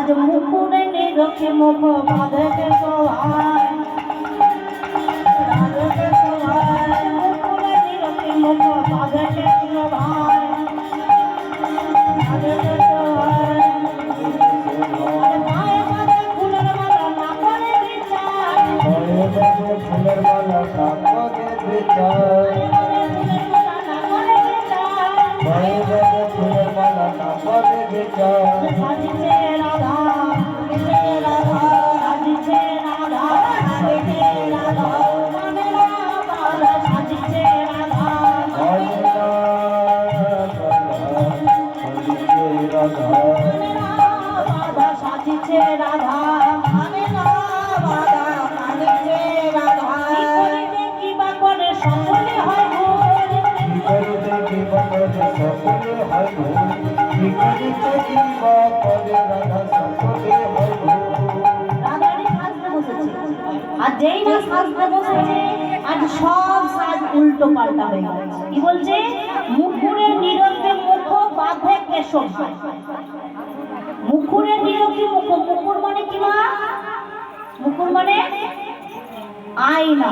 আজ মুকুরে নিরখে মুখ বাঁধে সহায় মুকুরে নিরখে মুখ বাঁধে সহায় ফুলের মালা কাপড়ে বিচার ফুলের মালা কাপড়ে বিচার সাজিছে রাধা রাধা সাজিছে রাধা রাধা মানে রাধা সাজিছে রাধা রাধা সাজিছে রাধা মানে রাধা সাজিছে রাধা কি বা করে সকলে হয় আর যেই না সাজতে বসেছে আজ সব সাজ উল্টো পাল্টা হয়ে গেছে। কি বলছে? মুখুরের নিরখে মুখ বাঁধে কেশব। মুখুরের নিরখে মুখ, মুকুর মানে কি মা? মুকুর মানে আয়না।